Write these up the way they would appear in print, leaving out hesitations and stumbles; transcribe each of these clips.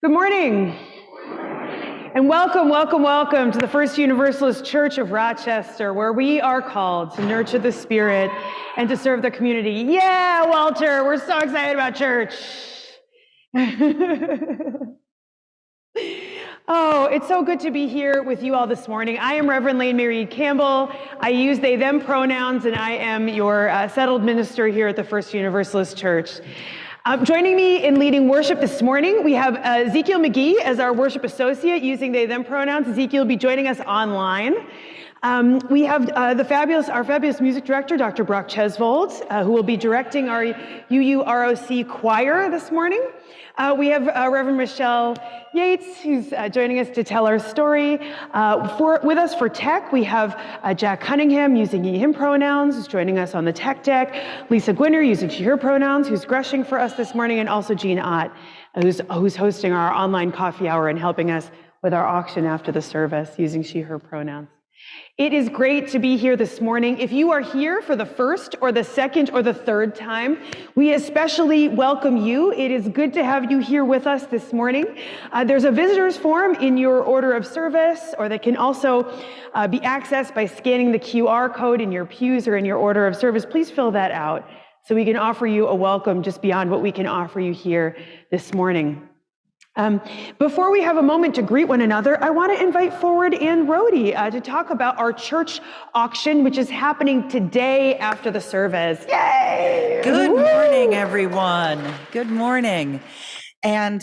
Good morning, and welcome, welcome, welcome to the First Universalist Church of Rochester, where we are called to nurture the Spirit and to serve the community. Yeah, Walter, we're so excited about church. Oh, it's so good to be here with you all this morning. I am Reverend Lane-Mairead Campbell. I use they, them pronouns, and I am your settled minister here at the First Universalist Church. Joining me in leading worship this morning, we have Ezekiel McGee as our worship associate using they, them pronouns. Ezekiel will be joining us online. We have our fabulous music director, Dr. Brock Chesvold, who will be directing our UURoc choir this morning. We have Reverend Michelle Yates, who's joining us to tell our story. With us for tech, we have Jack Cunningham using he, him pronouns, who's joining us on the tech deck. Lisa Gwinner using she, her pronouns, who's grushing for us this morning, and also Jean Ott, who's hosting our online coffee hour and helping us with our auction after the service using she, her pronouns. It is great to be here this morning. If you are here for the first or the second or the third time, we especially welcome you. It is good to have you here with us this morning. There's a visitor's form in your order of service, or that can also be accessed by scanning the QR code in your pews or in your order of service. Please fill that out so we can offer you a welcome just beyond what we can offer you here this morning. Before we have a moment to greet one another, I want to invite forward Ann Rohde to talk about our church auction, which is happening today after the service. Yay! Good morning, everyone. Good morning. And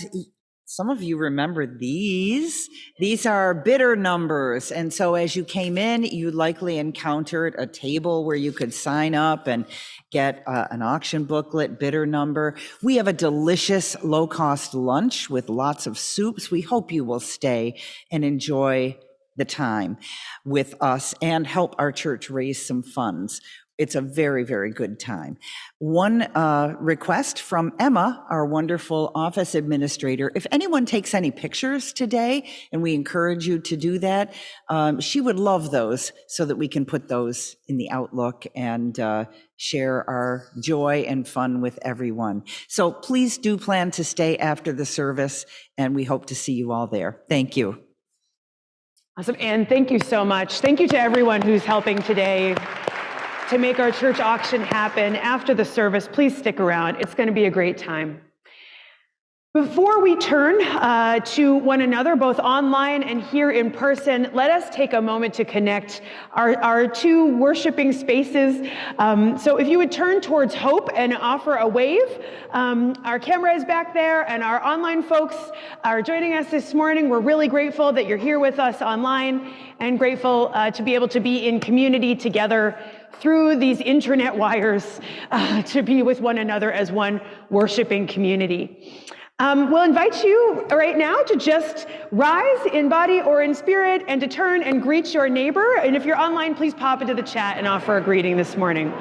some of you remember these. These are bidder numbers. And so as you came in, you likely encountered a table where you could sign up and get an auction booklet, bidder number. We have a delicious low-cost lunch with lots of soups. We hope you will stay and enjoy the time with us and help our church raise some funds. It's a very, very good time. One request from Emma, our wonderful office administrator. If anyone takes any pictures today, and we encourage you to do that, she would love those so that we can put those in the Outlook and share our joy and fun with everyone. So please do plan to stay after the service, and we hope to see you all there. Thank you. Awesome, Ann, thank you so much. Thank you to everyone who's helping today to make our church auction happen after the service. Please stick around. It's going to be a great time. Before we turn to one another, both online and here in person, let us take a moment to connect our two worshiping spaces. So if you would turn towards Hope and offer a wave. Our camera is back there, and our online folks are joining us this morning. We're really grateful that you're here with us online, and grateful to be able to be in community together through these internet wires, to be with one another as one worshiping community. We'll invite you right now to just rise in body or in spirit and to turn and greet your neighbor. And if you're online, please pop into the chat and offer a greeting this morning.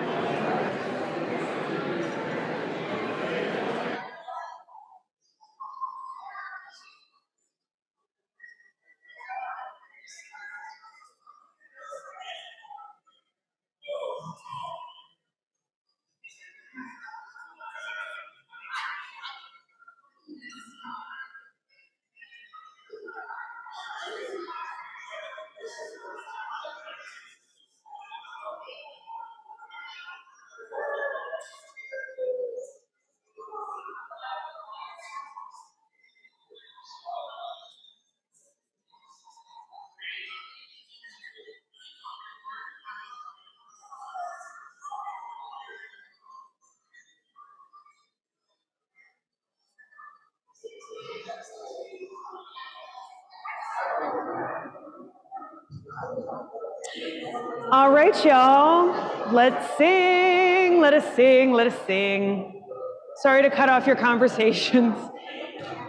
All right, y'all, let's sing, let us sing, let us sing. Sorry to cut off your conversations.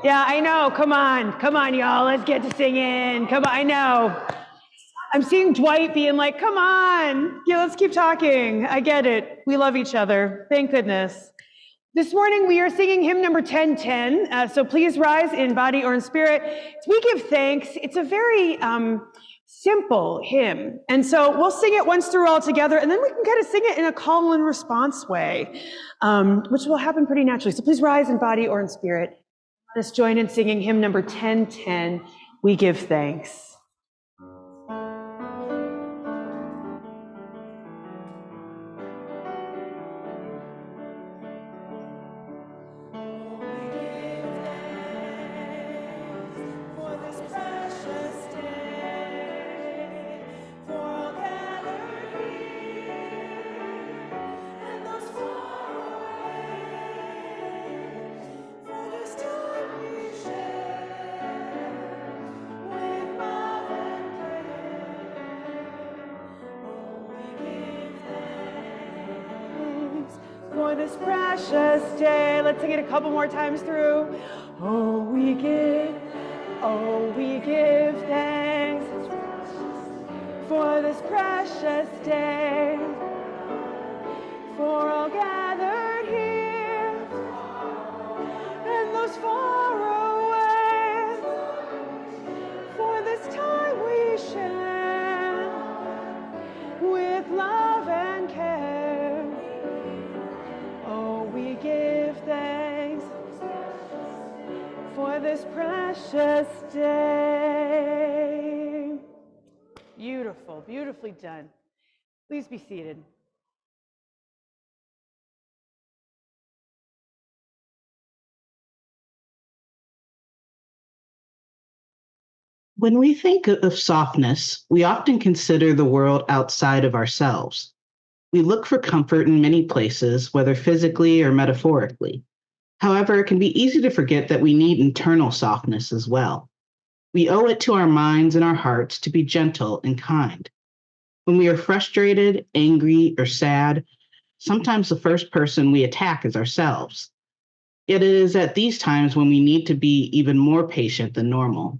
Yeah, I know, come on, y'all, let's get to singing, come on, I know. I'm seeing Dwight being like, come on, yeah, let's keep talking. I get it, we love each other, thank goodness. This morning we are singing hymn number 1010, so please rise in body or in spirit. We give thanks. It's a very simple hymn, and so we'll sing it once through all together, and then we can kind of sing it in a call and response way, which will happen pretty naturally. So please rise in body or in spirit. Let's join in singing hymn number 1010, We Give Thanks. For this precious day. Let's sing it a couple more times through. Oh, we give thanks for this precious day, for all gathered here and those far away, for this time we share with love and care. Oh, we give thanks for this precious day. Beautiful, beautifully done. Please be seated. When we think of softness, we often consider the world outside of ourselves. We look for comfort in many places, whether physically or metaphorically. However, it can be easy to forget that we need internal softness as well. We owe it to our minds and our hearts to be gentle and kind. When we are frustrated, angry, or sad, sometimes the first person we attack is ourselves. Yet it is at these times when we need to be even more patient than normal.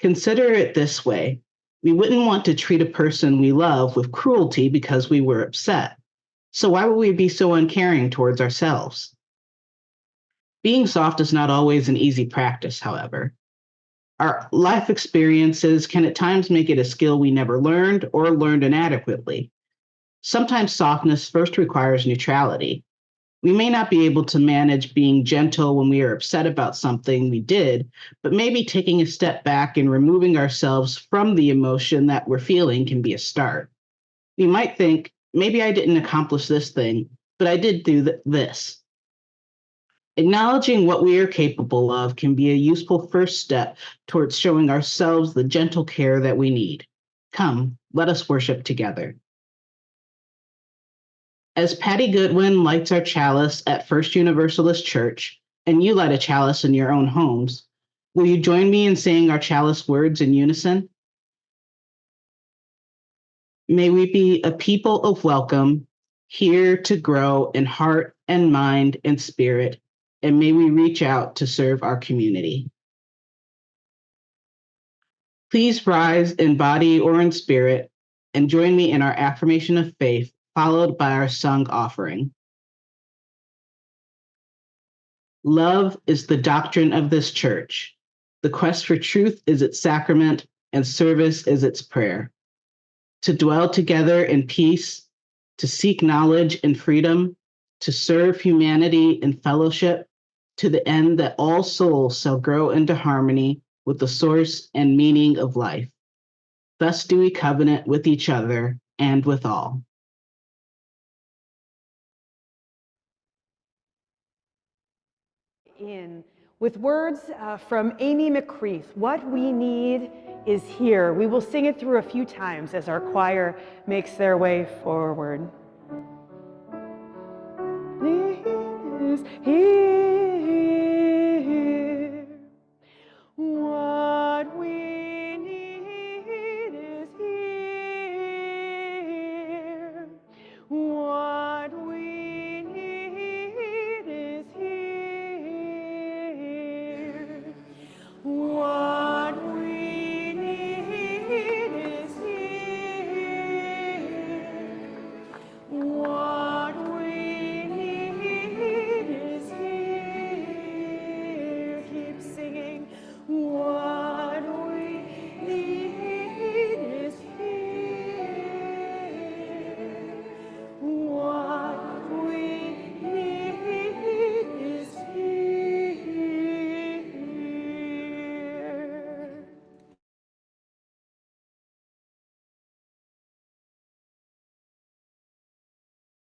Consider it this way. We wouldn't want to treat a person we love with cruelty because we were upset. So why would we be so uncaring towards ourselves? Being soft is not always an easy practice, however. Our life experiences can at times make it a skill we never learned or learned inadequately. Sometimes softness first requires neutrality. We may not be able to manage being gentle when we are upset about something we did, but maybe taking a step back and removing ourselves from the emotion that we're feeling can be a start. We might think, maybe I didn't accomplish this thing, but I did do this. Acknowledging what we are capable of can be a useful first step towards showing ourselves the gentle care that we need. Come, let us worship together. As Patty Goodwin lights our chalice at First Universalist Church, and you light a chalice in your own homes, will you join me in saying our chalice words in unison? May we be a people of welcome, here to grow in heart and mind and spirit, and may we reach out to serve our community. Please rise in body or in spirit and join me in our affirmation of faith, followed by our sung offering. Love is the doctrine of this church. The quest for truth is its sacrament, and service is its prayer. To dwell together in peace, to seek knowledge and freedom, to serve humanity in fellowship, to the end that all souls shall grow into harmony with the source and meaning of life. Thus do we covenant with each other and with all. In with words from Amy McCreath, What We Need Is Here. We will sing it through a few times as our choir makes their way forward. Is here. What we need is here. What we need is here. What we need is here. What we need is here.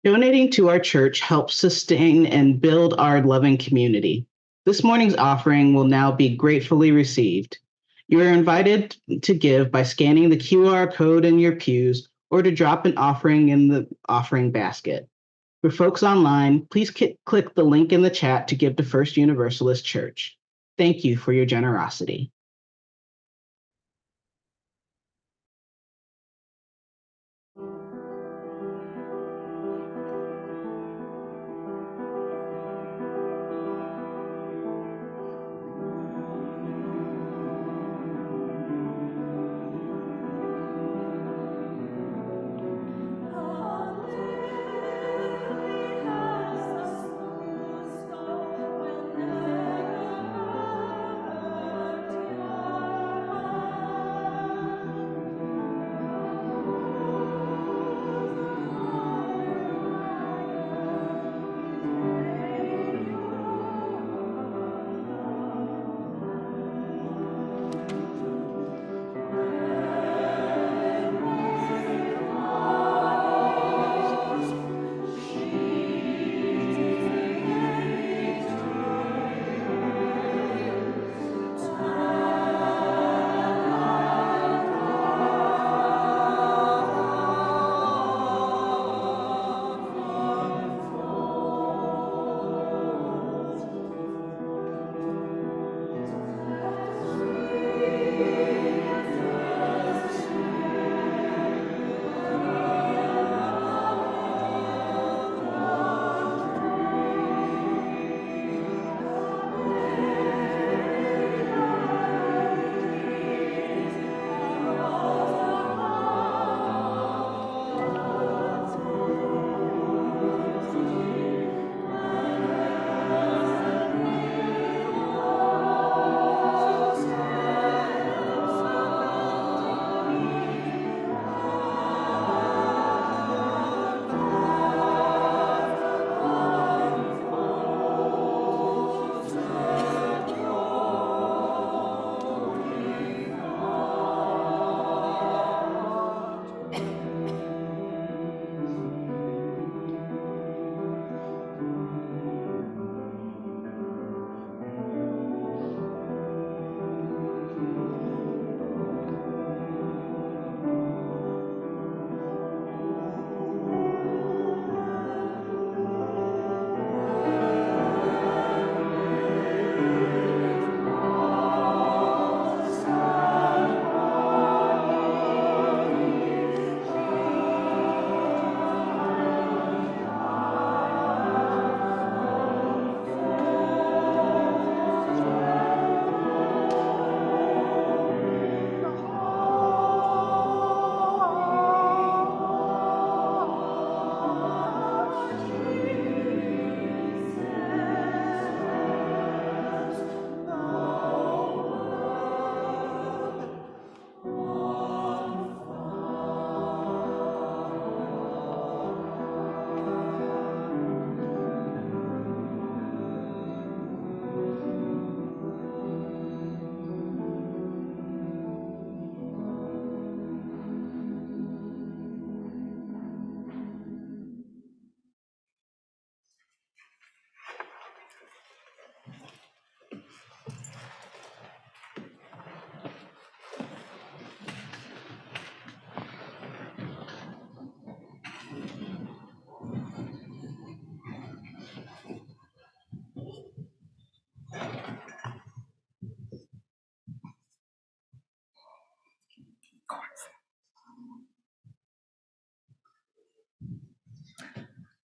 Donating to our church helps sustain and build our loving community. This morning's offering will now be gratefully received. You are invited to give by scanning the QR code in your pews or to drop an offering in the offering basket. For folks online, please click the link in the chat to give to First Universalist Church. Thank you for your generosity.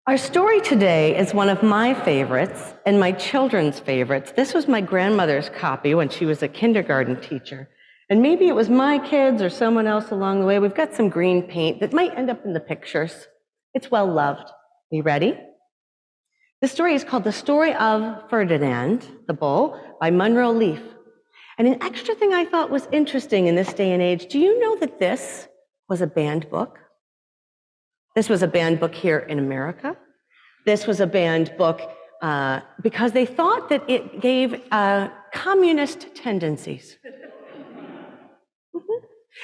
Our story today is one of my favorites and my children's favorites. This was my grandmother's copy when she was a kindergarten teacher. And maybe it was my kids or someone else along the way. We've got some green paint that might end up in the pictures. It's well loved. Are you ready? The story is called The Story of Ferdinand the Bull by Munro Leaf. And an extra thing I thought was interesting in this day and age, do you know that this was a banned book? This was a banned book here in America. This was a banned book because they thought that it gave communist tendencies.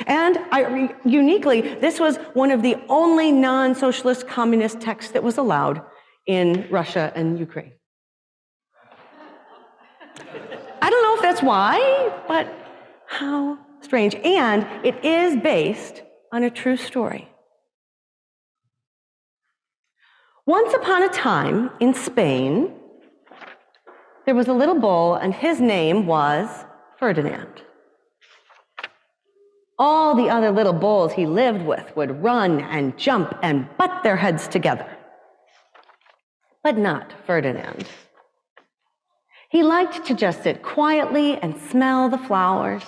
And uniquely, this was one of the only non-socialist communist texts that was allowed in Russia and Ukraine. I don't know if that's why, but how strange. And it is based on a true story. Once upon a time in Spain, there was a little bull, and his name was Ferdinand. All the other little bulls he lived with would run and jump and butt their heads together. But not Ferdinand. He liked to just sit quietly and smell the flowers.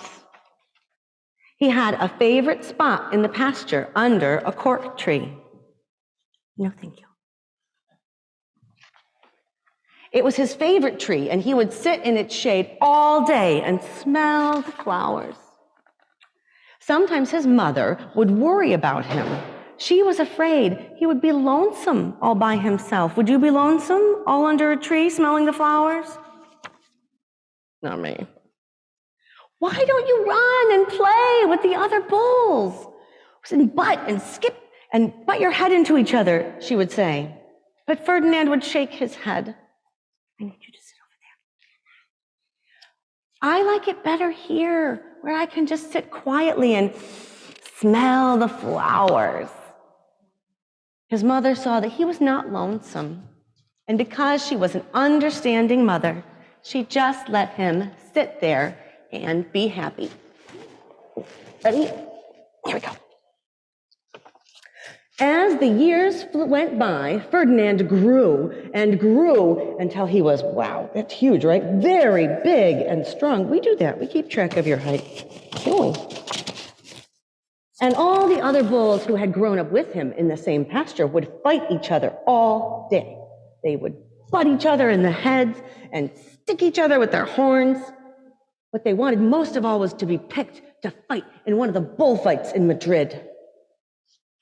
He had a favorite spot in the pasture under a cork tree. No, thank you. It was his favorite tree, and he would sit in its shade all day and smell the flowers. Sometimes his mother would worry about him. She was afraid he would be lonesome all by himself. Would you be lonesome all under a tree smelling the flowers? Not me. Why don't you run and play with the other bulls? And butt and skip and butt your head into each other, she would say. But Ferdinand would shake his head. I need you to sit over there. I like it better here, where I can just sit quietly and smell the flowers. His mother saw that he was not lonesome, and because she was an understanding mother, she just let him sit there and be happy. Ready? Here we go. As the years went by, Ferdinand grew and grew until he was, wow, that's huge, right? Very big and strong. We do that. We keep track of your height. Don't we? And all the other bulls who had grown up with him in the same pasture would fight each other all day. They would butt each other in the heads and stick each other with their horns. What they wanted most of all was to be picked to fight in one of the bullfights in Madrid.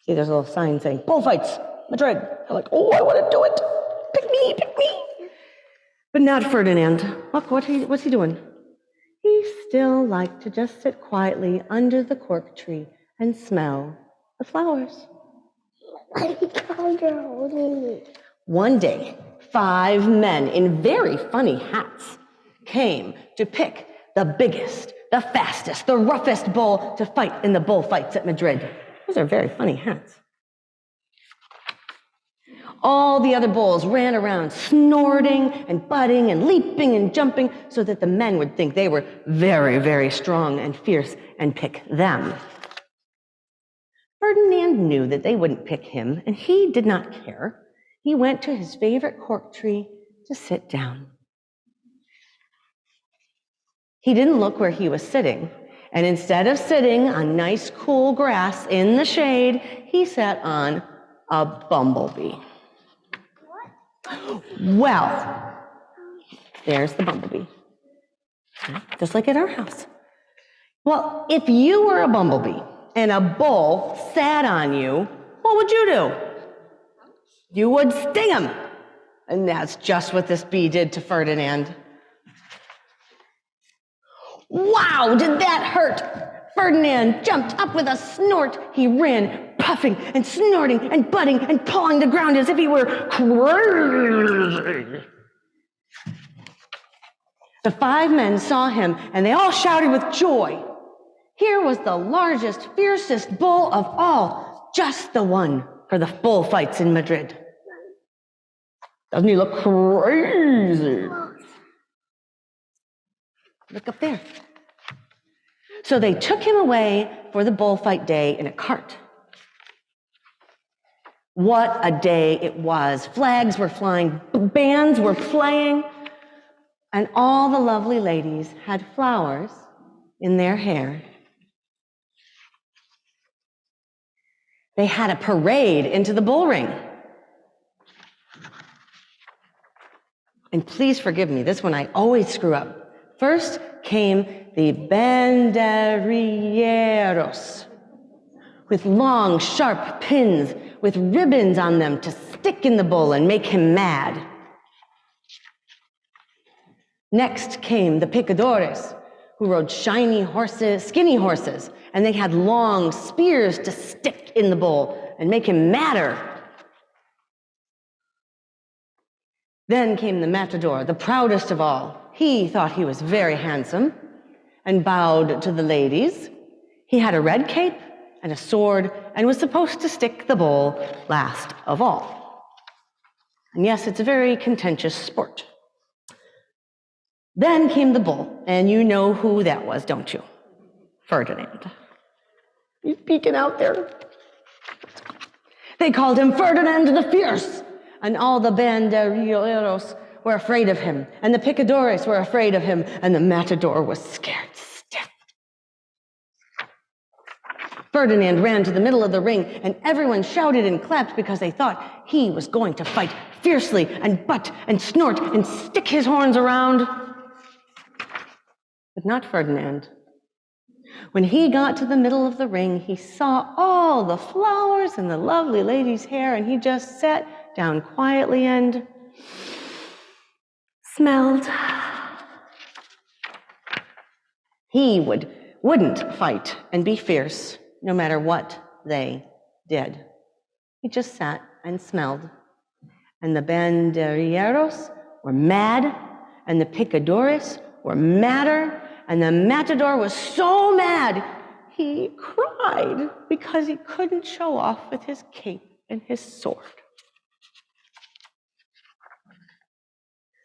See, there's a little sign saying, bullfights, Madrid. They're like, oh, I want to do it. Pick me, pick me. But not Ferdinand. Look, what's he doing? He still liked to just sit quietly under the cork tree and smell the flowers. One day, 5 men in very funny hats came to pick the biggest, the fastest, the roughest bull to fight in the bullfights at Madrid. Those are very funny hats. All the other bulls ran around snorting and butting and leaping and jumping so that the men would think they were very, very strong and fierce and pick them. Ferdinand knew that they wouldn't pick him, and he did not care. He went to his favorite cork tree to sit down. He didn't look where he was sitting, and instead of sitting on nice, cool grass in the shade, he sat on a bumblebee. Well, there's the bumblebee, just like at our house. Well, if you were a bumblebee and a bull sat on you, what would you do? You would sting him. And that's just what this bee did to Ferdinand. Wow, did that hurt? Ferdinand jumped up with a snort. He ran, puffing and snorting and butting and pawing the ground as if he were crazy. The 5 men saw him, and they all shouted with joy. Here was the largest, fiercest bull of all, just the one for the bullfights in Madrid. Doesn't he look crazy? Look up there. So they took him away for the bullfight day in a cart. What a day it was. Flags were flying, bands were playing, and all the lovely ladies had flowers in their hair. They had a parade into the bull ring. And please forgive me, this one I always screw up. First came the banderilleros, with long, sharp pins with ribbons on them to stick in the bull and make him mad. Next came the picadores, who rode shiny horses, skinny horses, and they had long spears to stick in the bull and make him madder. Then came the matador, the proudest of all. He thought he was very handsome and bowed to the ladies. He had a red cape and a sword and was supposed to stick the bull last of all. And yes, it's a very contentious sport. Then came the bull, and you know who that was, don't you? Ferdinand. He's peeking out there. They called him Ferdinand the Fierce, and all the banderilleros were afraid of him, and the picadores were afraid of him, and the matador was scared stiff. Ferdinand ran to the middle of the ring, and everyone shouted and clapped because they thought he was going to fight fiercely and butt and snort and stick his horns around. But not Ferdinand. When he got to the middle of the ring, he saw all the flowers and the lovely lady's hair, and he just sat down quietly and smelled. He wouldn't fight and be fierce, no matter what they did. He just sat and smelled. And the banderilleros were mad, and the picadores were madder, and the matador was so mad, he cried because he couldn't show off with his cape and his sword.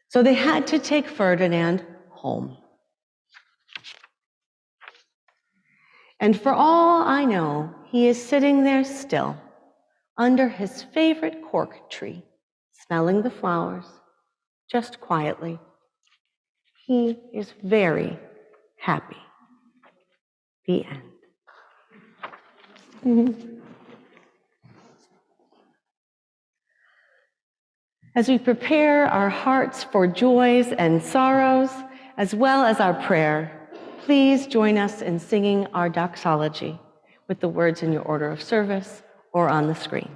So they had to take Ferdinand home. And for all I know, he is sitting there still, under his favorite cork tree, smelling the flowers, just quietly. He is very happy. The end. As we prepare our hearts for joys and sorrows, as well as our prayer, please join us in singing our doxology with the words in your order of service or on the screen.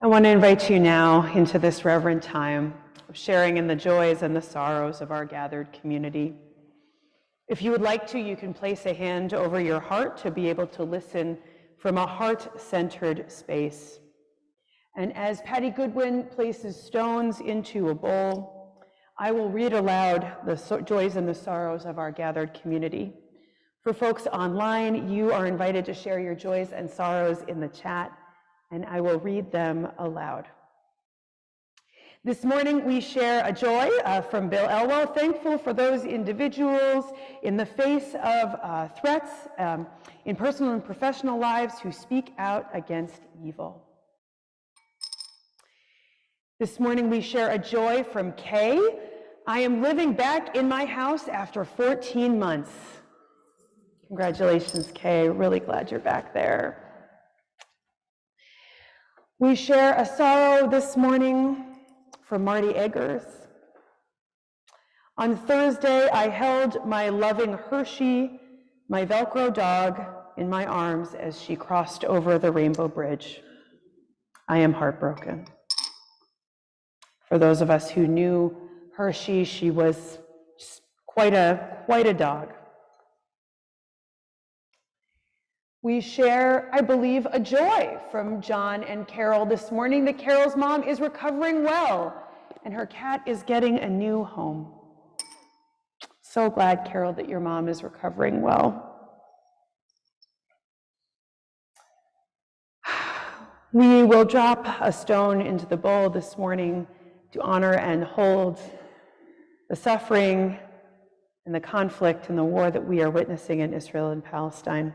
I want to invite you now into this reverent time of sharing in the joys and the sorrows of our gathered community. If you would like to, you can place a hand over your heart to be able to listen from a heart-centered space. And as Patty Goodwin places stones into a bowl, I will read aloud the joys and the sorrows of our gathered community. For folks online, you are invited to share your joys and sorrows in the chat, and I will read them aloud. This morning, we share a joy from Bill Elwell, thankful for those individuals in the face of threats in personal and professional lives who speak out against evil. This morning, we share a joy from Kay. I am living back in my house after 14 months. Congratulations, Kay. Really glad you're back there. We share a sorrow this morning from Marty Eggers. On Thursday, I held my loving Hershey, my Velcro dog, in my arms as she crossed over the Rainbow Bridge. I am heartbroken. For those of us who knew Hershey, she was quite a dog. We share, I believe, a joy from John and Carol this morning that Carol's mom is recovering well and her cat is getting a new home. So glad, Carol, that your mom is recovering well. We will drop a stone into the bowl this morning to honor and hold the suffering in the conflict and the war that we are witnessing in Israel and Palestine,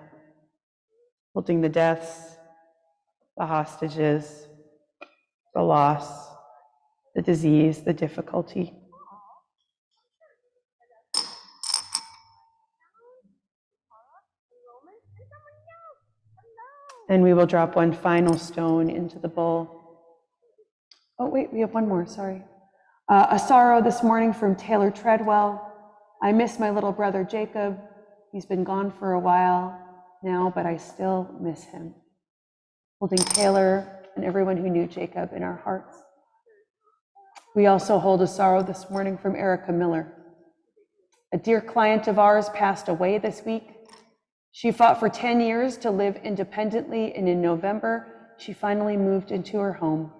holding the deaths, the hostages, the loss, the disease, the difficulty. And we will drop one final stone into the bowl. Oh, wait, we have one more, sorry. A sorrow this morning from Taylor Treadwell. I miss my little brother Jacob. He's been gone for a while now, but I still miss him. Holding Taylor and everyone who knew Jacob in our hearts. We also hold a sorrow this morning from Erica Miller. A dear client of ours passed away this week. She fought for 10 years to live independently, and in November, she finally moved into her home.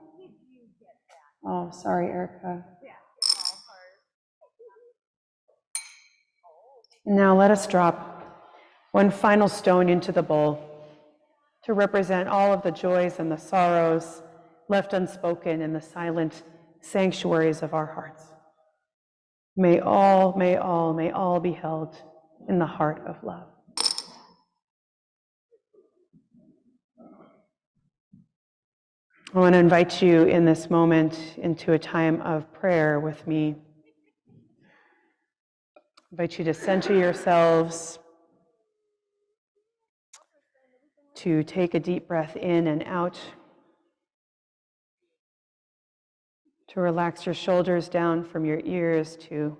Oh, sorry, Erica. And now let us drop one final stone into the bowl to represent all of the joys and the sorrows left unspoken in the silent sanctuaries of our hearts. May all be held in the heart of love. I want to invite you in this moment into a time of prayer with me. I invite you to center yourselves, to take a deep breath in and out, to relax your shoulders down from your ears, to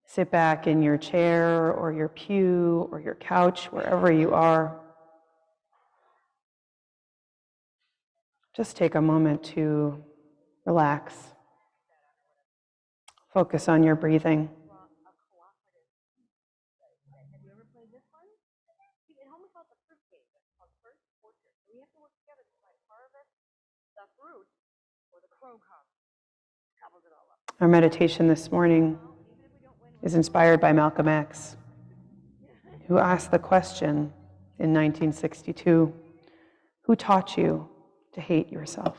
sit back in your chair or your pew or your couch, wherever you are. Just take a moment to relax. Focus on your breathing. Our meditation this morning is inspired by Malcolm X, who asked the question in 1962, who taught you to hate yourself?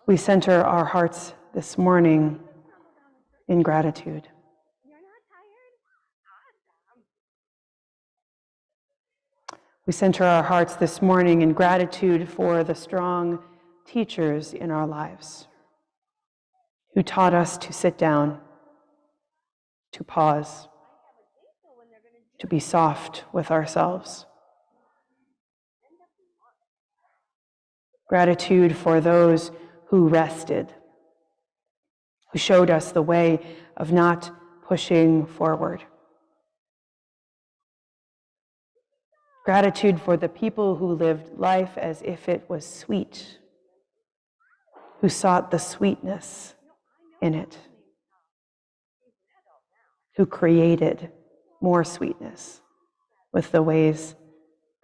We center our hearts this morning in gratitude. We center our hearts this morning in gratitude for the strong teachers in our lives who taught us to sit down, to pause, to be soft with ourselves. Gratitude for those who rested, who showed us the way of not pushing forward. Gratitude for the people who lived life as if it was sweet, who sought the sweetness in it, who created more sweetness with the ways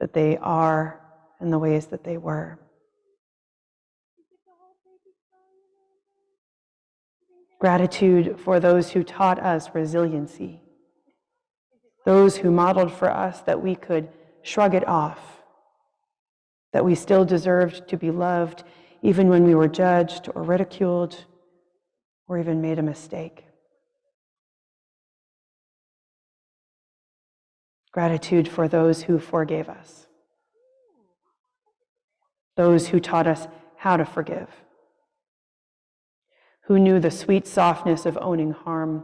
that they are and the ways that they were. Gratitude for those who taught us resiliency, those who modeled for us that we could shrug it off, that we still deserved to be loved even when we were judged or ridiculed or even made a mistake. Gratitude for those who forgave us, those who taught us how to forgive, who knew the sweet softness of owning harm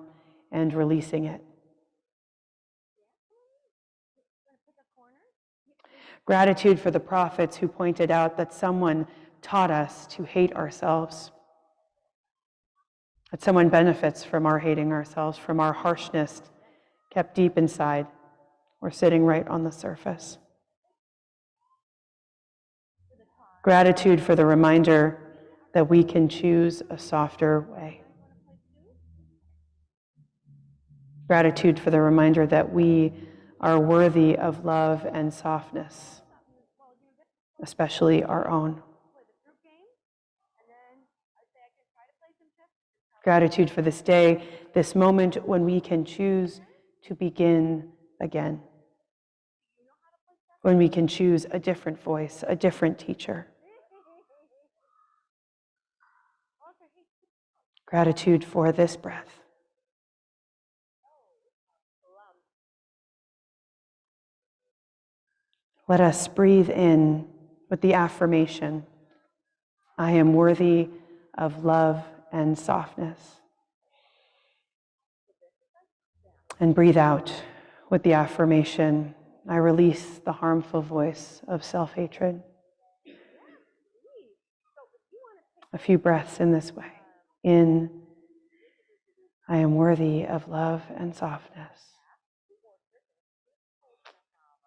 and releasing it. Gratitude for the prophets who pointed out that someone taught us to hate ourselves, that someone benefits from our hating ourselves, from our harshness kept deep inside or sitting right on the surface. Gratitude for the reminder that we can choose a softer way. Gratitude for the reminder that we are worthy of love and softness, especially our own. Gratitude for this day, this moment when we can choose to begin again, when we can choose a different voice, a different teacher. Gratitude for this breath. Let us breathe in with the affirmation, I am worthy of love and softness. And breathe out with the affirmation, I release the harmful voice of self-hatred. A few breaths in this way. In, I am worthy of love and softness.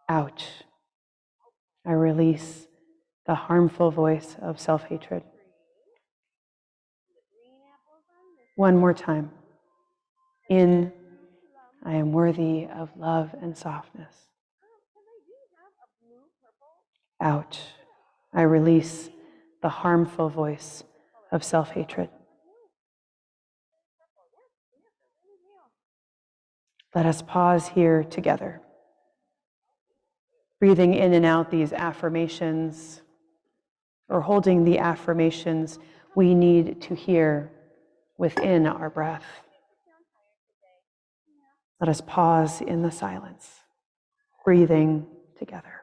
Out, I release the harmful voice of self-hatred. One more time. In, I am worthy of love and softness. Out, I release the harmful voice of self-hatred. Let us pause here together, breathing in and out these affirmations, or holding the affirmations we need to hear within our breath. Let us pause in the silence, breathing together.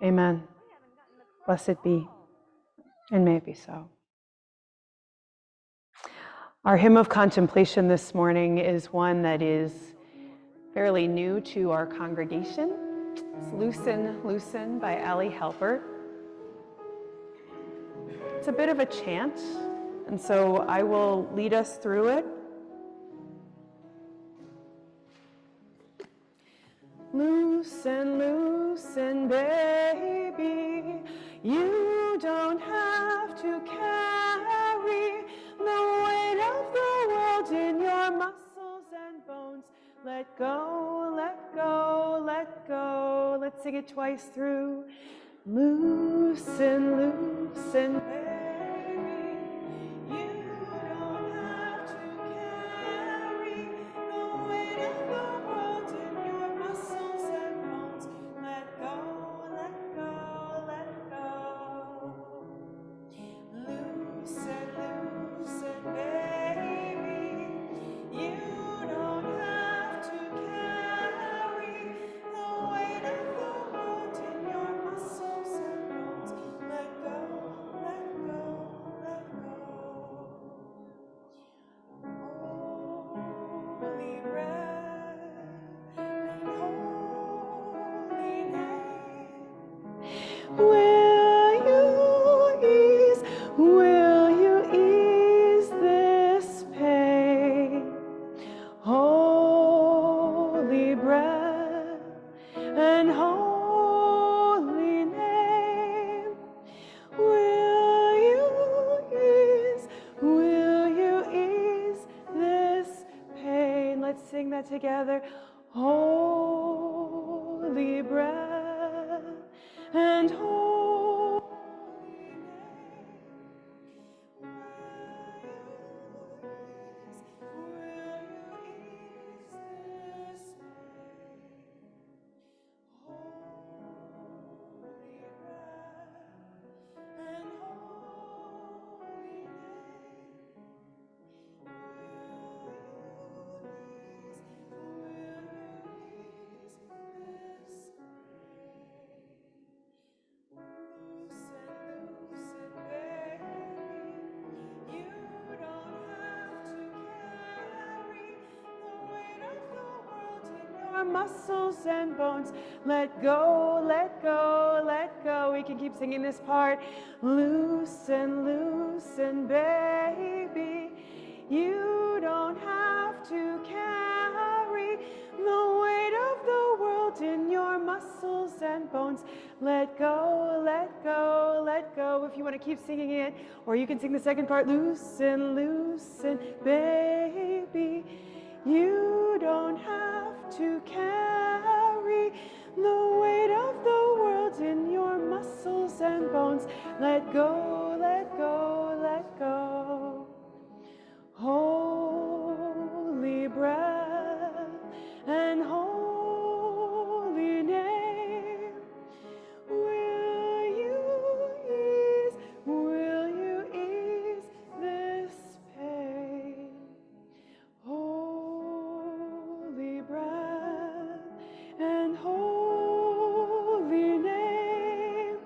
Amen. Blessed be, and may it be so. Our hymn of contemplation this morning is one that is fairly new to our congregation. It's Loosen, Loosen by Allie Halpert. It's a bit of a chant, and so I will lead us through it. Loosen, loosen, baby, you don't have to carry the weight of the world in your muscles and bones. Let go, let go, let go. Let's sing it twice through. Loosen, loosen, baby, you don't have to carry the weight of the world in your muscles and bones. Let go, let go, let go. Loosen, loosen, baby, you don't have to carry the weight of the world in your muscles and bones. Let go, let and holy name. Will you ease this pain? Let's sing that together. Holy breath and holy muscles and bones. Let go, let go, let go. We can keep singing this part. Loosen, loosen, baby. You don't have to carry the weight of the world in your muscles and bones. Let go, let go, let go. If you want to keep singing it, or you can sing the second part. Loosen, loosen, baby. You don't have to carry the weight of the world in your muscles and bones. Let go, let go, let go. Holy breath and holy name. Will you ease this pain? Holy breath and holy name.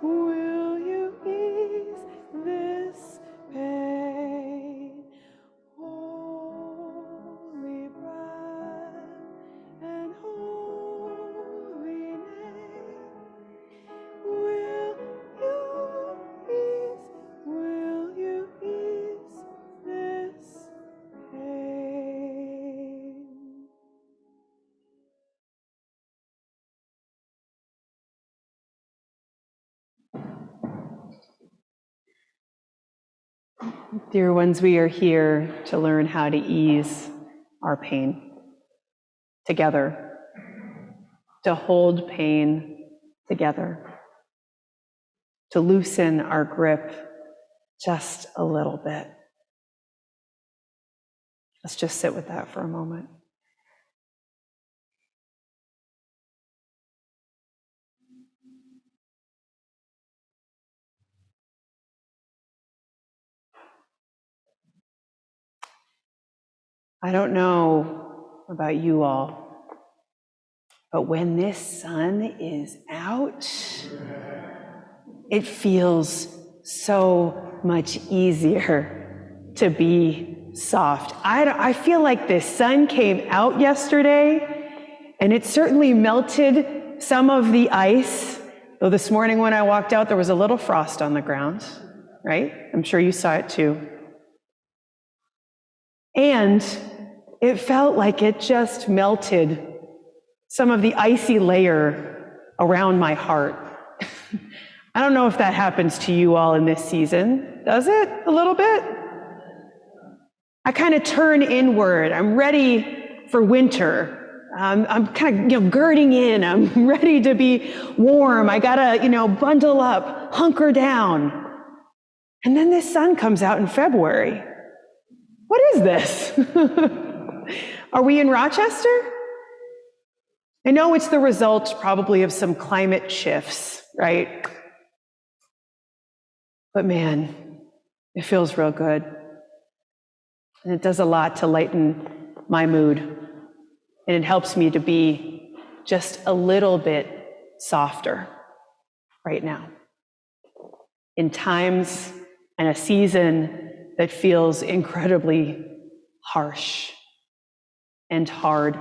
Will you ease this pain? Holy breath and holy name. Will you ease this pain? Dear ones, we are here to learn how to ease our pain together, to hold pain together, to loosen our grip just a little bit. Let's just sit with that for a moment. I don't know about you all, but when this sun is out, it feels so much easier to be soft. I feel like the sun came out yesterday, and it certainly melted some of the ice, though this morning when I walked out, there was a little frost on the ground, right? I'm sure you saw it too. And it felt like it just melted some of the icy layer around my heart. I don't know if that happens to you all in this season. Does it a little bit? I kind of turn inward. I'm ready for winter. I'm kind of, girding in. I'm ready to be warm. I gotta, bundle up, hunker down. And then this sun comes out in February. What is this? Are we in Rochester? I know it's the result probably of some climate shifts, right? But man, it feels real good. And it does a lot to lighten my mood. And it helps me to be just a little bit softer right now. In times and a season that feels incredibly harsh and hard.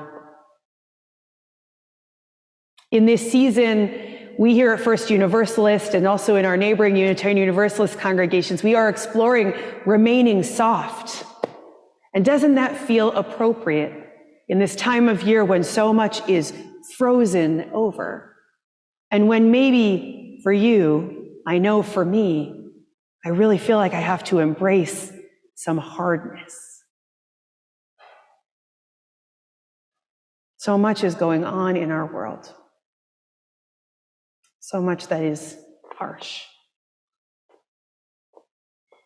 In this season, we here at First Universalist and also in our neighboring Unitarian Universalist congregations, we are exploring remaining soft. And doesn't that feel appropriate in this time of year when so much is frozen over. And when maybe for you, I know for me, I really feel like I have to embrace some hardness. So much is going on in our world. So much that is harsh.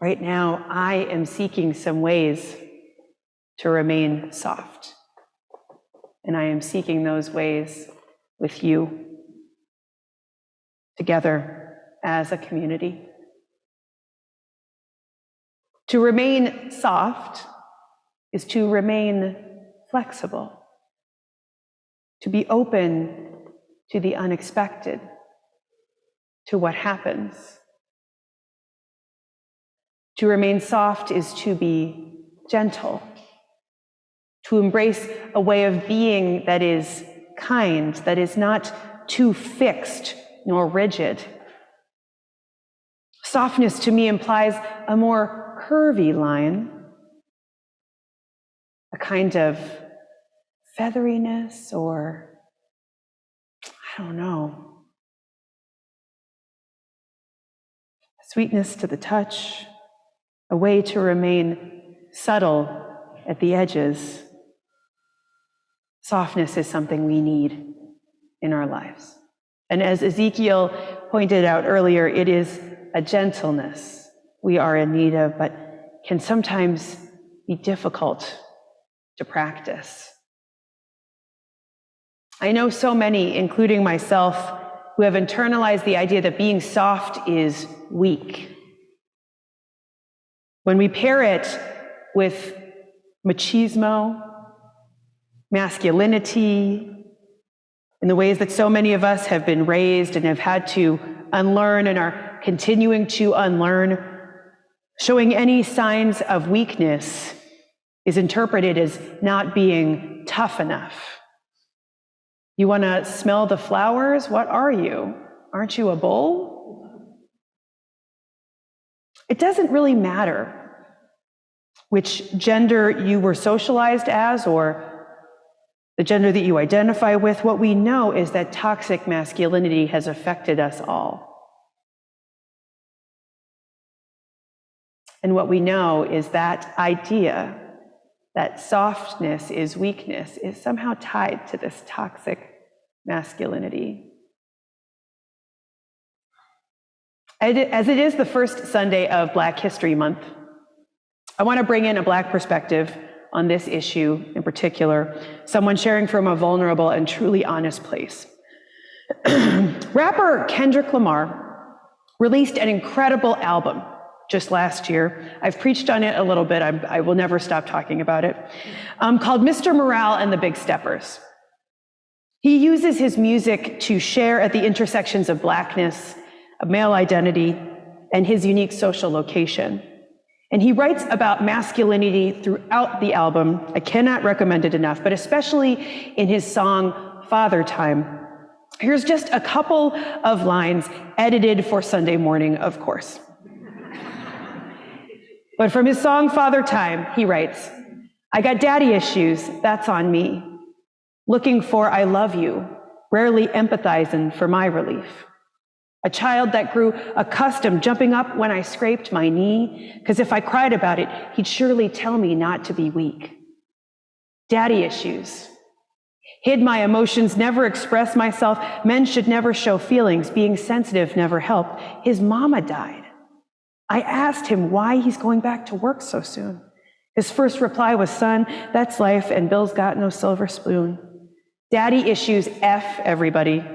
Right now, I am seeking some ways to remain soft. And I am seeking those ways with you, together as a community. To remain soft is to remain flexible, to be open to the unexpected, to what happens. To remain soft is to be gentle, to embrace a way of being that is kind, that is not too fixed nor rigid. Softness to me implies a more curvy line, a kind of featheriness, or I don't know, sweetness to the touch, a way to remain subtle at the edges. Softness is something we need in our lives. And as Ezekiel pointed out earlier, it is a gentleness we are in need of, but can sometimes be difficult to practice. I know so many, including myself, who have internalized the idea that being soft is weak. When we pair it with machismo, masculinity, in the ways that so many of us have been raised and have had to unlearn and are continuing to unlearn, showing any signs of weakness is interpreted as not being tough enough. You want to smell the flowers? What are you? Aren't you a bull? It doesn't really matter which gender you were socialized as or the gender that you identify with. What we know is that toxic masculinity has affected us all. And what we know is that idea that softness is weakness is somehow tied to this toxic masculinity. As it is the first Sunday of Black History Month, I want to bring in a Black perspective on this issue in particular, someone sharing from a vulnerable and truly honest place. Rapper Kendrick Lamar released an incredible album just last year. I've preached on it a little bit. I will never stop talking about it, called Mr. Morale and the Big Steppers. He uses his music to share at the intersections of Blackness, of male identity, and his unique social location. And he writes about masculinity throughout the album. I cannot recommend it enough, but especially in his song, Father Time. Here's just a couple of lines edited for Sunday morning, of course. But from his song, Father Time, he writes, I got daddy issues, that's on me. Looking for I love you, rarely empathizing for my relief. A child that grew accustomed jumping up when I scraped my knee, because if I cried about it, he'd surely tell me not to be weak. Daddy issues. Hid my emotions, never expressed myself. Men should never show feelings. Being sensitive never helped. His mama died. I asked him why he's going back to work so soon. His first reply was, son, that's life, and Bill's got no silver spoon. Daddy issues, F everybody.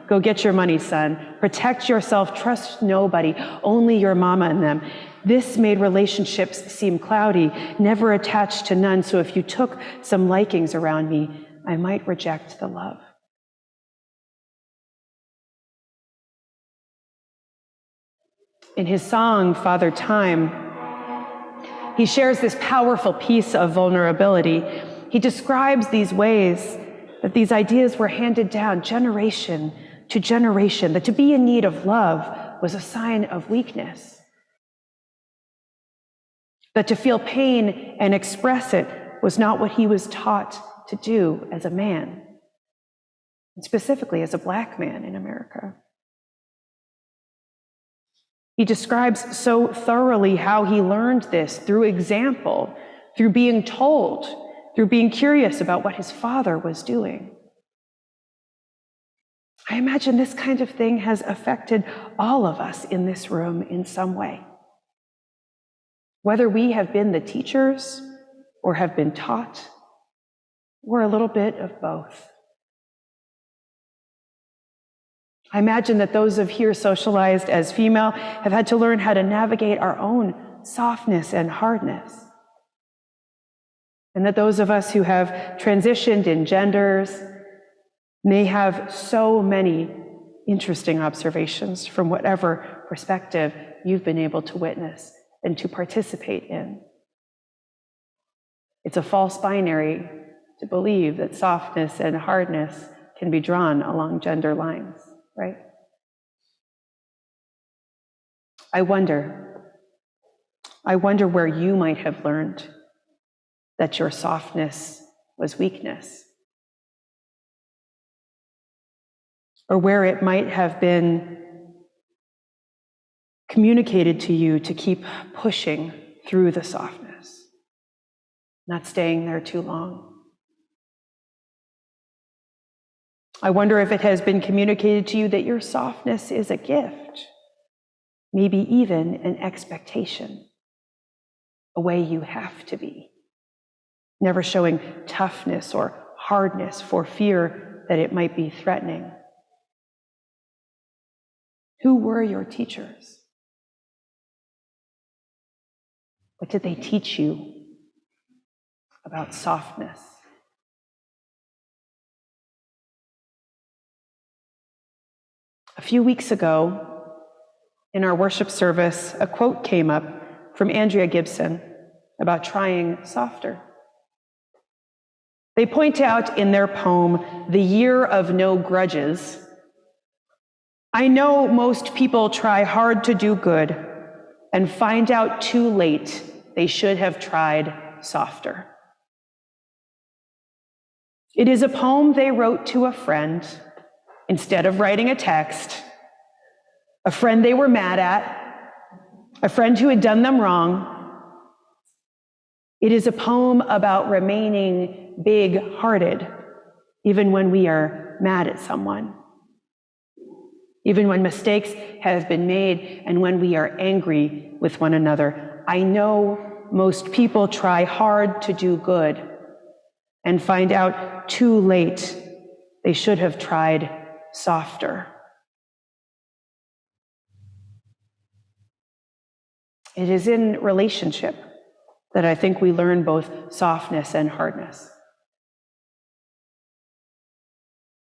Go get your money, son. Protect yourself, trust nobody, only your mama and them. This made relationships seem cloudy, never attached to none, so if you took some likings around me, I might reject the love. In his song, Father Time, he shares this powerful piece of vulnerability. He describes these ways that these ideas were handed down generation to generation, that to be in need of love was a sign of weakness, that to feel pain and express it was not what he was taught to do as a man, and specifically as a Black man in America. He describes so thoroughly how he learned this through example, through being told, through being curious about what his father was doing. I imagine this kind of thing has affected all of us in this room in some way. Whether we have been the teachers or have been taught, or a little bit of both. I imagine that those of here socialized as female have had to learn how to navigate our own softness and hardness. And that those of us who have transitioned in genders may have so many interesting observations from whatever perspective you've been able to witness and to participate in. It's a false binary to believe that softness and hardness can be drawn along gender lines, right? I wonder where you might have learned that your softness was weakness, or where it might have been communicated to you to keep pushing through the softness, not staying there too long. I wonder if it has been communicated to you that your softness is a gift, maybe even an expectation, a way you have to be, never showing toughness or hardness for fear that it might be threatening. Who were your teachers? What did they teach you about softness? A few weeks ago, in our worship service, a quote came up from Andrea Gibson about trying softer. They point out in their poem, "The Year of No Grudges," "I know most people try hard to do good and find out too late they should have tried softer." It is a poem they wrote to a friend instead of writing a text, a friend they were mad at, a friend who had done them wrong. It is a poem about remaining big-hearted, even when we are mad at someone, even when mistakes have been made and when we are angry with one another. I know most people try hard to do good and find out too late they should have tried softer. It is in relationship that I think we learn both softness and hardness.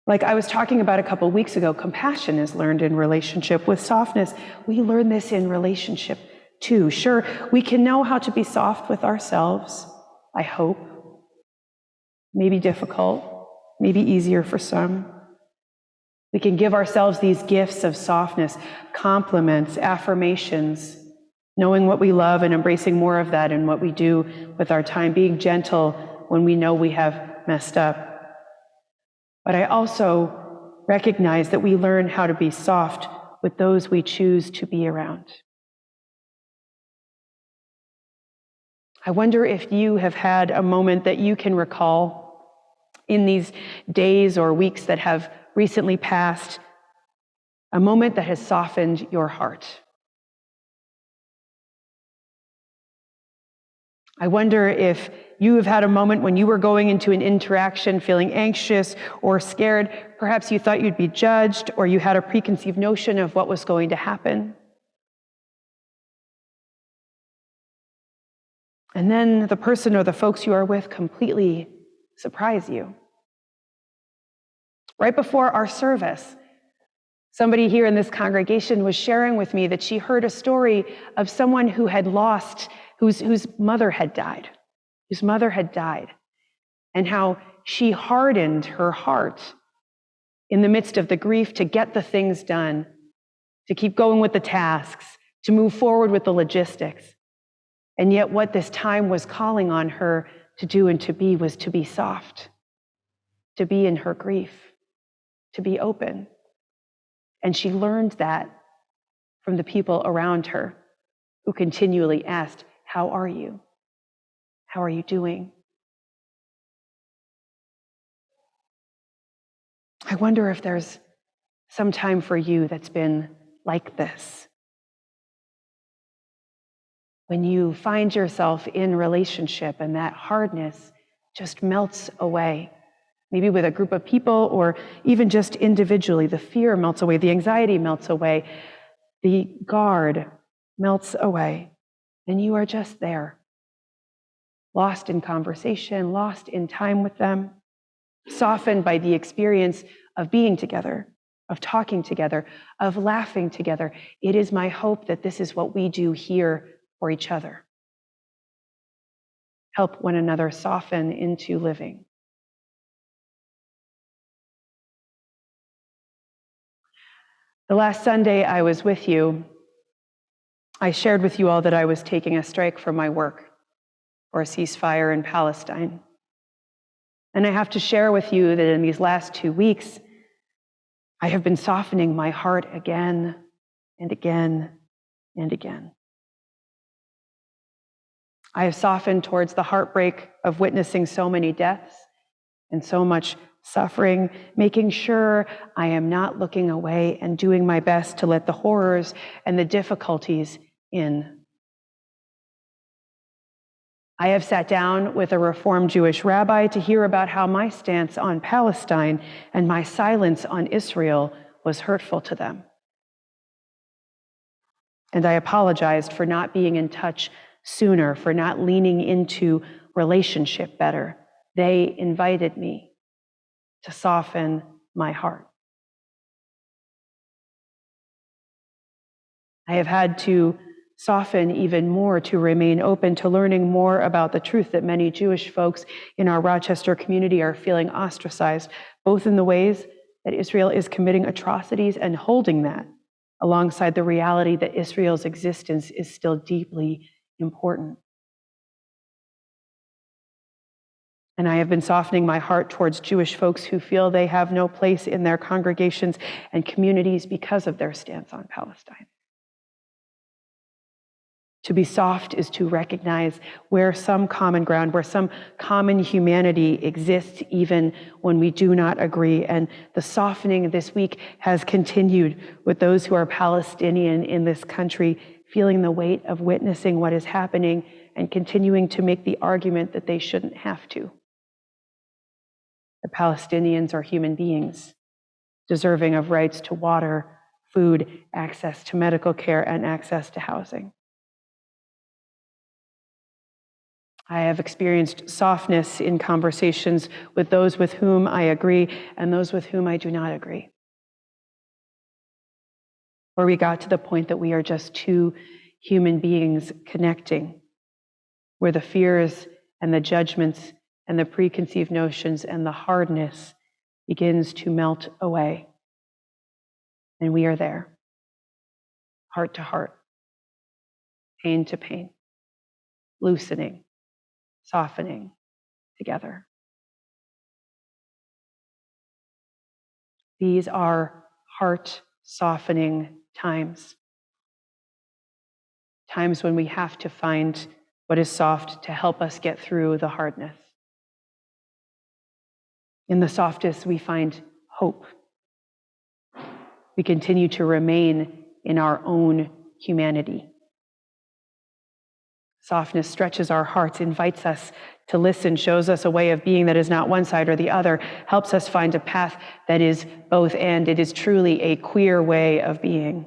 Like I was talking about a couple weeks ago, compassion is learned in relationship. With softness, we learn this in relationship too. Sure, we can know how to be soft with ourselves, I hope. Maybe difficult, maybe easier for some. We can give ourselves these gifts of softness, compliments, affirmations, knowing what we love and embracing more of that in what we do with our time, being gentle when we know we have messed up. But I also recognize that we learn how to be soft with those we choose to be around. I wonder if you have had a moment that you can recall in these days or weeks that have recently passed, a moment that has softened your heart. I wonder if you have had a moment when you were going into an interaction feeling anxious or scared. Perhaps you thought you'd be judged, or you had a preconceived notion of what was going to happen. And then the person or the folks you are with completely surprise you. Right before our service, somebody here in this congregation was sharing with me that she heard a story of someone who had lost, whose mother had died, and how she hardened her heart in the midst of the grief to get the things done, to keep going with the tasks, to move forward with the logistics. And yet what this time was calling on her to do and to be was to be soft, to be in her grief, to be open. And she learned that from the people around her who continually asked, "How are you? How are you doing?" I wonder if there's some time for you that's been like this. When you find yourself in relationship and that hardness just melts away, maybe with a group of people or even just individually, the fear melts away, the anxiety melts away, the guard melts away, and you are just there, lost in conversation, lost in time with them, softened by the experience of being together, of talking together, of laughing together. It is my hope that this is what we do here for each other. Help one another soften into living. The last Sunday I was with you, I shared with you all that I was taking a strike from my work for a ceasefire in Palestine. And I have to share with you that in these last 2 weeks, I have been softening my heart again and again and again. I have softened towards the heartbreak of witnessing so many deaths and so much suffering, making sure I am not looking away and doing my best to let the horrors and the difficulties in. I have sat down with a Reformed Jewish rabbi to hear about how my stance on Palestine and my silence on Israel was hurtful to them. And I apologized for not being in touch sooner, for not leaning into relationship better. They invited me to soften my heart. I have had to soften even more to remain open to learning more about the truth that many Jewish folks in our Rochester community are feeling ostracized, both in the ways that Israel is committing atrocities and holding that alongside the reality that Israel's existence is still deeply important. And I have been softening my heart towards Jewish folks who feel they have no place in their congregations and communities because of their stance on Palestine. To be soft is to recognize where some common ground, where some common humanity exists, even when we do not agree. And the softening this week has continued with those who are Palestinian in this country, feeling the weight of witnessing what is happening and continuing to make the argument that they shouldn't have to. The Palestinians are human beings, deserving of rights to water, food, access to medical care, and access to housing. I have experienced softness in conversations with those with whom I agree and those with whom I do not agree. Where we got to the point that we are just two human beings connecting, where the fears and the judgments and the preconceived notions and the hardness begins to melt away. And we are there, heart to heart, pain to pain, loosening, softening together. These are heart-softening times. Times when we have to find what is soft to help us get through the hardness. In the softest, we find hope. We continue to remain in our own humanity. Softness stretches our hearts, invites us to listen, shows us a way of being that is not one side or the other, helps us find a path that is both and. It is truly a queer way of being.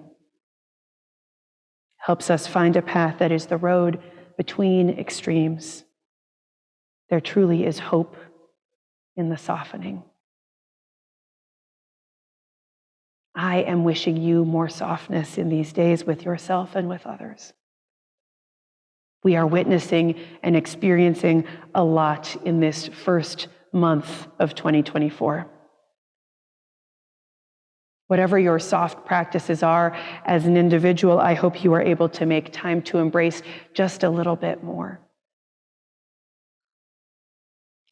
Helps us find a path that is the road between extremes. There truly is hope in the softening. I am wishing you more softness in these days with yourself and with others. We are witnessing and experiencing a lot in this first month of 2024. Whatever your soft practices are as an individual, I hope you are able to make time to embrace just a little bit more.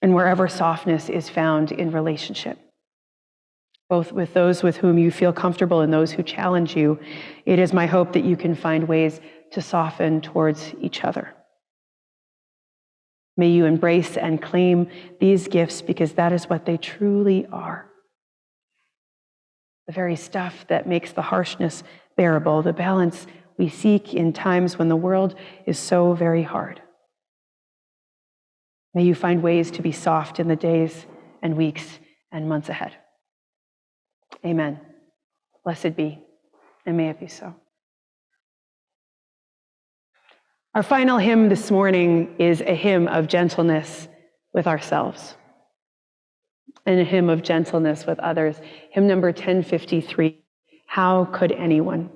and wherever softness is found in relationship, both with those with whom you feel comfortable and those who challenge you. It is my hope that you can find ways to soften towards each other. May you embrace and claim these gifts because that is what they truly are. The very stuff that makes the harshness bearable, the balance we seek in times when the world is so very hard. May you find ways to be soft in the days and weeks and months ahead. Amen. Blessed be, and may it be so. Our final hymn this morning is a hymn of gentleness with ourselves and a hymn of gentleness with others. Hymn number 1053, How Could Anyone?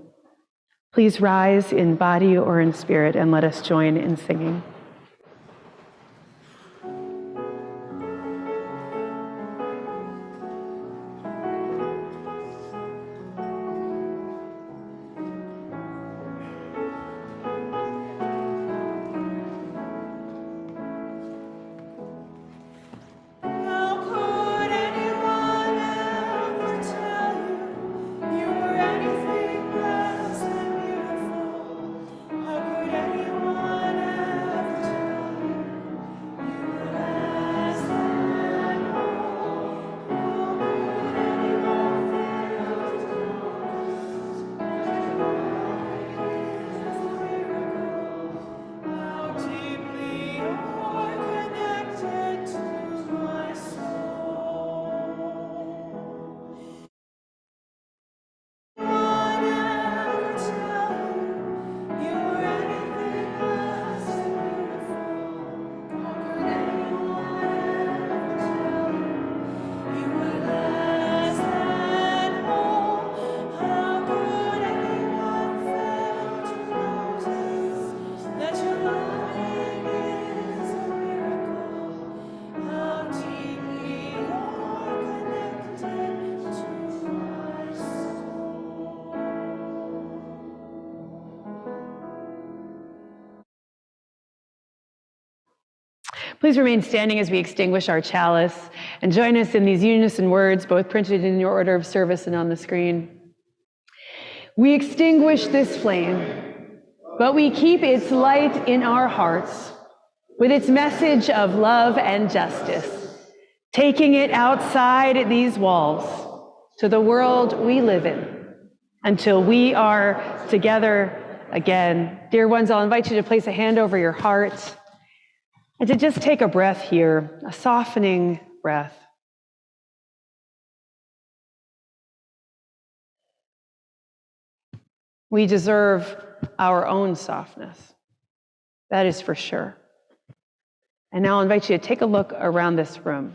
Please rise in body or in spirit and let us join in singing. Please remain standing as we extinguish our chalice and join us in these unison words, both printed in your order of service and on the screen. We extinguish this flame, but we keep its light in our hearts with its message of love and justice, taking it outside these walls to the world we live in until we are together again. Dear ones, I'll invite you to place a hand over your heart and to just take a breath here, a softening breath. We deserve our own softness. That is for sure. And now I'll invite you to take a look around this room.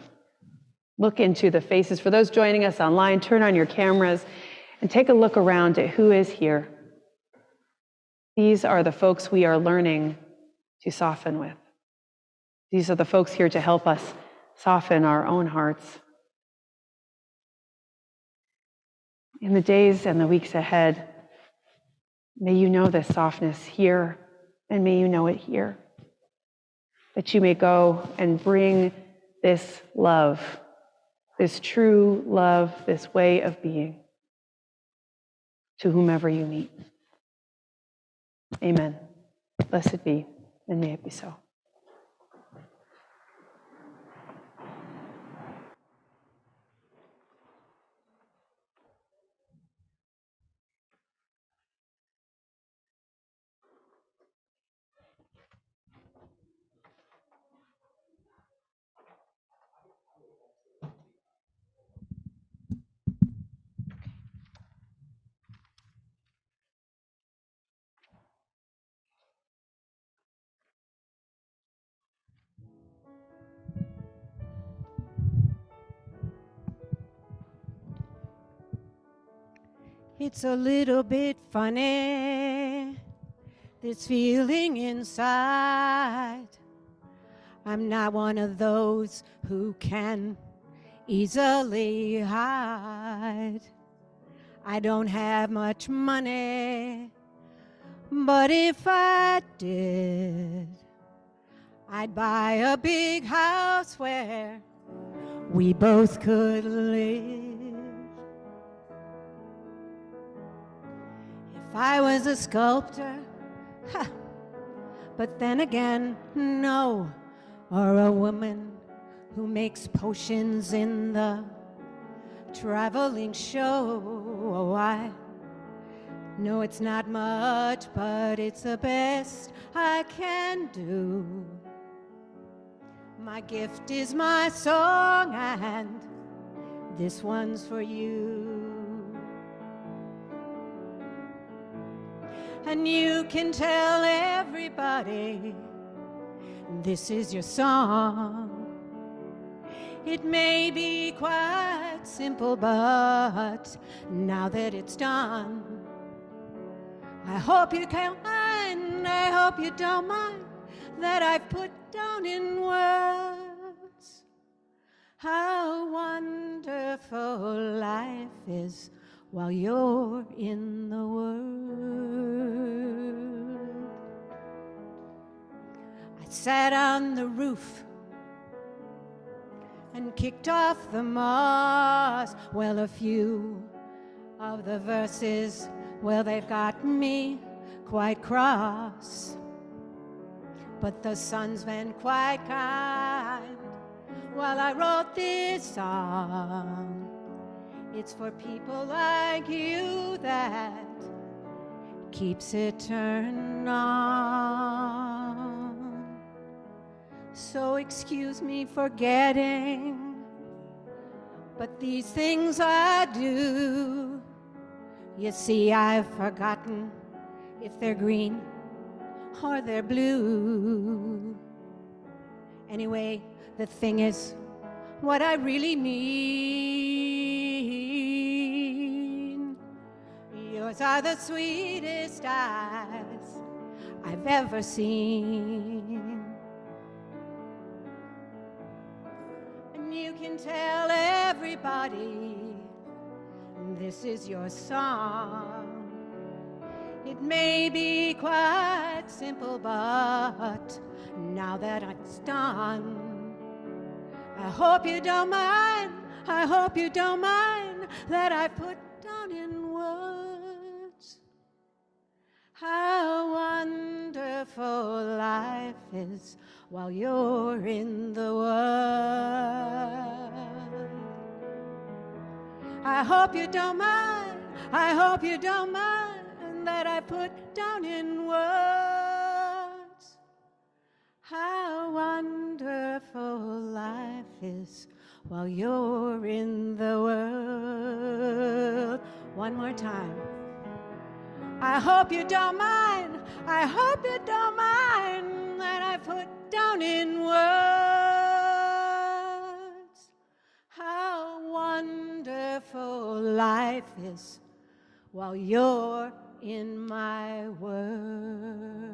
Look into the faces. For those joining us online, turn on your cameras and take a look around at who is here. These are the folks we are learning to soften with. These are the folks here to help us soften our own hearts. In the days and the weeks ahead, may you know this softness here, and may you know it here. That you may go and bring this love, this true love, this way of being to whomever you meet. Amen. Blessed be, and may it be so. It's a little bit funny, this feeling inside. I'm not one of those who can easily hide. I don't have much money, but if I did, I'd buy a big house where we both could live. If I was a sculptor, ha, but then again, no, or a woman who makes potions in the traveling show. Oh, I know it's not much, but it's the best I can do. My gift is my song, and this one's for you. And you can tell everybody this is your song. It may be quite simple, but now that it's done, I hope you don't mind, I hope you don't mind that I've put down in words how wonderful life is while you're in the world. I sat on the roof and kicked off the moss. Well, a few of the verses, well, they've got me quite cross. But the sun's been quite kind while I wrote this song. It's for people like you that keeps it turned on. So excuse me for getting, but these things I do. You see, I've forgotten if they're green or they're blue. Anyway, the thing is, what I really mean, yours are the sweetest eyes I've ever seen. And you can tell everybody this is your song. It may be quite simple, but now that it's done, I hope you don't mind, I hope you don't mind that I put down in words how wonderful life is while you're in the world. I hope you don't mind, I hope you don't mind that I put down in words how wonderful life is while you're in the world. One more time. I hope you don't mind, I hope you don't mind that I put down in words how wonderful life is while you're in my world.